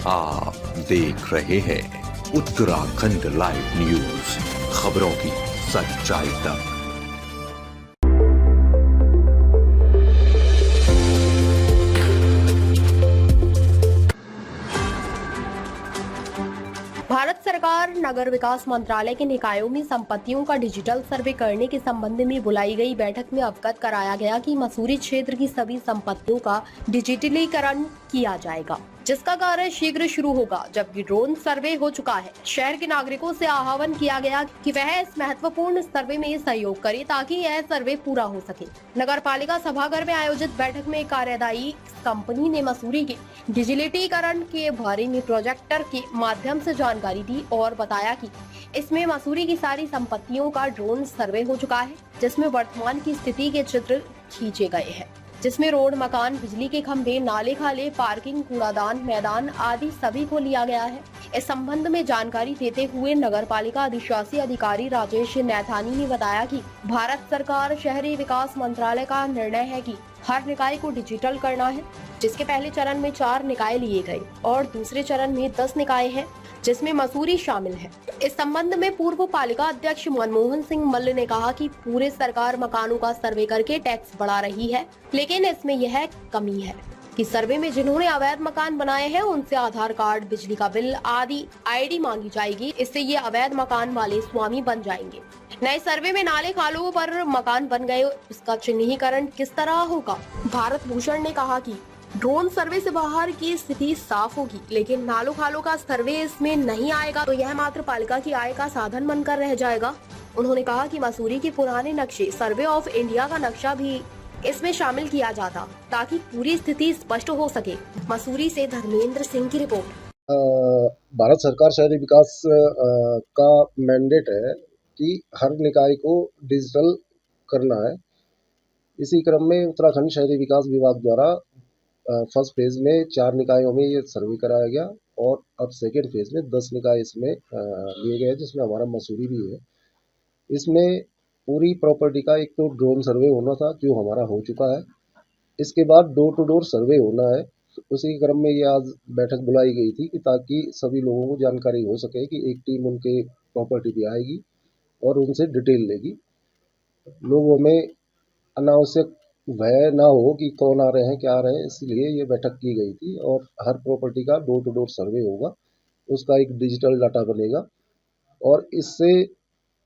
आप देख रहे हैं उत्तराखंड लाइव न्यूज, खबरों की सच्चाई तक। भारत सरकार नगर विकास मंत्रालय के निकायों में संपत्तियों का डिजिटल सर्वे करने के संबंध में बुलाई गई बैठक में अवगत कराया गया कि मसूरी क्षेत्र की सभी संपत्तियों का डिजिटलीकरण किया जाएगा, जिसका कार्य शीघ्र शुरू होगा। जबकि ड्रोन सर्वे हो चुका है। शहर के नागरिकों से आह्वान किया गया कि वह इस महत्वपूर्ण सर्वे में सहयोग करें ताकि यह सर्वे पूरा हो सके। नगर पालिका सभागार में आयोजित बैठक में कार्यदायी कंपनी ने मसूरी के डिजिटलीकरण के बारे में प्रोजेक्टर के माध्यम से जानकारी दी और बताया कि इसमें मसूरी की सारी संपत्तियों का ड्रोन सर्वे हो चुका है, जिसमें वर्तमान की स्थिति के चित्र खींचे गए हैं, जिसमें रोड, मकान, बिजली के खंभे, नाले खाले, पार्किंग, कूड़ादान, मैदान आदि सभी को लिया गया है। इस संबंध में जानकारी देते हुए नगर पालिका अधिशासी अधिकारी राजेश नैथानी ने बताया कि भारत सरकार शहरी विकास मंत्रालय का निर्णय है कि हर निकाय को डिजिटल करना है, जिसके पहले चरण में 4 निकाय लिए गए और दूसरे चरण में 10 निकाय हैं, जिसमें मसूरी शामिल है। इस संबंध में पूर्व पालिका अध्यक्ष मनमोहन सिंह मल्ल ने कहा कि पूरे सरकार मकानों का सर्वे करके टैक्स बढ़ा रही है, लेकिन इसमें यह कमी है कि सर्वे में जिन्होंने अवैध मकान बनाए हैं उनसे आधार कार्ड, बिजली का बिल आदि आईडी मांगी जाएगी। इससे ये अवैध मकान वाले स्वामी बन जाएंगे। नए सर्वे में नाले खालों पर मकान बन गए, उसका चिन्हीकरण किस तरह होगा? भारत भूषण ने कहा कि ड्रोन सर्वे से बाहर की स्थिति साफ होगी, लेकिन नालों खालों का सर्वे इसमें नहीं आएगा तो यह मात्र पालिका की आय का साधन बनकर रह जाएगा। उन्होंने कहा कि मसूरी के पुराने नक्शे, सर्वे ऑफ इंडिया का नक्शा भी इसमें शामिल किया जाता ताकि पूरी स्थिति स्पष्ट हो सके। मसूरी से धर्मेंद्र सिंह की रिपोर्ट। भारत सरकार शहरी विकास का मैंडेट है कि हर निकाय को डिजिटल करना है। इसी क्रम में उत्तराखंड शहरी विकास विभाग द्वारा फर्स्ट फेज में 4 निकायों में ये सर्वे कराया गया और अब सेकेंड फेज में 10 निकाय इसमें लिए गए, जिसमें हमारा मसूरी भी है। इसमें पूरी प्रॉपर्टी का एक तो ड्रोन सर्वे होना था, जो हमारा हो चुका है। इसके बाद डोर टू डोर सर्वे होना है। उसी क्रम में ये आज बैठक बुलाई गई थी कि ताकि सभी लोगों को जानकारी हो सके कि एक टीम उनके प्रॉपर्टी पे आएगी और उनसे डिटेल लेगी। लोगों में अनावश्यक भय ना हो कि कौन आ रहे हैं, क्या आ रहे हैं, इसलिए ये बैठक की गई थी। और हर प्रॉपर्टी का डोर टू डोर सर्वे होगा, उसका एक डिजिटल डाटा बनेगा और इससे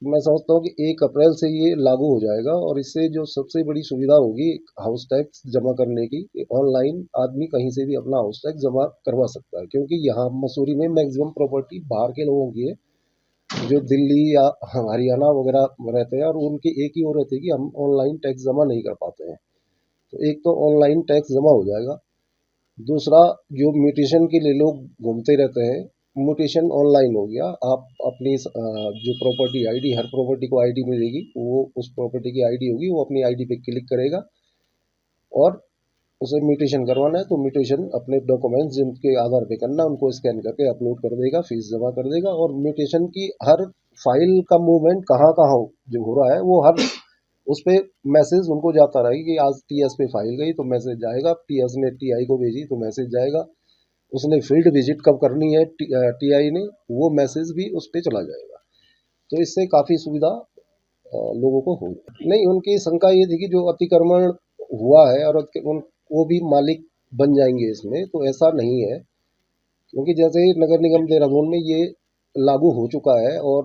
मैं समझता हूँ कि 1 अप्रैल से ये लागू हो जाएगा। और इससे जो सबसे बड़ी सुविधा होगी हाउस टैक्स जमा करने की, ऑनलाइन आदमी कहीं से भी अपना हाउस टैक्स जमा करवा सकता है, क्योंकि यहाँ मसूरी में मैक्सिमम प्रॉपर्टी बाहर के लोगों की है, जो दिल्ली या हरियाणा वगैरह रहते हैं, और उनकी एक ही वो रहती है कि हम ऑनलाइन टैक्स जमा नहीं कर पाते हैं। तो एक तो ऑनलाइन टैक्स जमा हो जाएगा। दूसरा, जो म्यूटेशन के लिए लोग घूमते रहते हैं, म्यूटेशन ऑनलाइन हो गया। आप अपनी जो प्रॉपर्टी आईडी, हर प्रॉपर्टी को आईडी मिलेगी, वो उस प्रॉपर्टी की आईडी होगी, वो अपनी आईडी पे क्लिक करेगा और उसे म्यूटेशन करवाना है तो म्यूटेशन अपने डॉक्यूमेंट्स जिनके आधार पे करना, उनको स्कैन करके अपलोड कर देगा, फीस जमा कर देगा। और म्यूटेशन की हर फाइल का मूवमेंट कहाँ कहाँ जो हो रहा है वो हर उस पर मैसेज उनको जाता रहेगा कि आज टीएस पे फाइल गई तो मैसेज जाएगा, टीएस ने टीआई को भेजी तो मैसेज जाएगा, उसने फील्ड विजिट कब करनी है टीआई ने, वो मैसेज भी उस पर चला जाएगा। तो इससे काफ़ी सुविधा लोगों को होगी। नहीं, उनकी शंका ये थी कि जो अतिक्रमण हुआ है और वो भी मालिक बन जाएंगे इसमें, तो ऐसा नहीं है, क्योंकि जैसे ही नगर निगम देहरादून में ये लागू हो चुका है और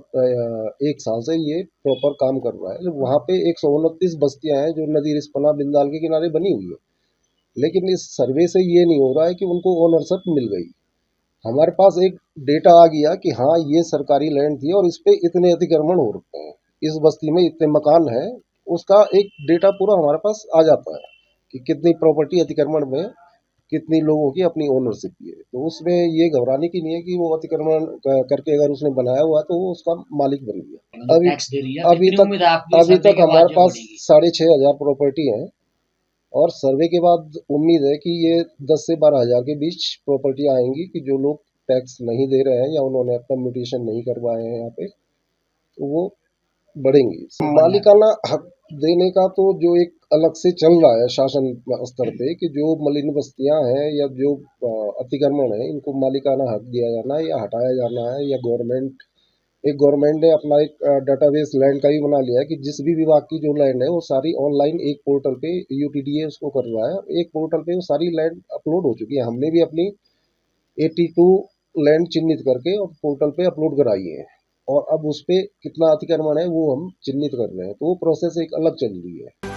1 साल से ये प्रॉपर काम कर रहा है। वहाँ पे 129 बस्तियां हैं जो नदी रिस्पना बिंदाल के किनारे बनी हुई है, लेकिन इस सर्वे से ये नहीं हो रहा है कि उनको ओनरशिप मिल गई। हमारे पास एक डेटा आ गया कि हाँ, ये सरकारी लैंड थी और इस पे इतने अतिक्रमण हो रखे हैं, इस बस्ती में इतने मकान हैं, उसका एक डेटा पूरा हमारे पास आ जाता है कि कितनी प्रॉपर्टी अतिक्रमण में, कितनी लोगों की अपनी ओनरशिप की है। तो उसमें ये घबराने की नहीं है कि वो अतिक्रमण करके अगर उसने बनाया हुआ तो वो उसका मालिक बन गया। अभी तक हमारे पास 6,500 प्रॉपर्टी है और सर्वे के बाद उम्मीद है कि ये 10 से 12 हज़ार के बीच प्रॉपर्टियां आएंगी कि जो लोग टैक्स नहीं दे रहे हैं या उन्होंने अपना म्यूटेशन नहीं करवाए हैं यहाँ पे, तो वो बढ़ेंगी। मालिकाना हक देने का तो जो एक अलग से चल रहा है शासन स्तर पे कि जो मलिन बस्तियां हैं या जो अतिक्रमण है इनको मालिकाना हक दिया जाना है या हटाया जाना है, या गवर्नमेंट ने अपना एक डाटाबेस लैंड का भी बना लिया है कि जिस भी विभाग की जो लैंड है वो सारी ऑनलाइन एक पोर्टल पे यूटीडीए उसको कर रहा है, एक पोर्टल पे वो सारी लैंड अपलोड हो चुकी है। हमने भी अपनी 82 लैंड चिन्हित करके और पोर्टल पे अपलोड कराई है, और अब उस पे कितना अतिक्रमण है वो हम चिन्हित कर रहे हैं, तो वो प्रोसेस एक अलग चल रही है।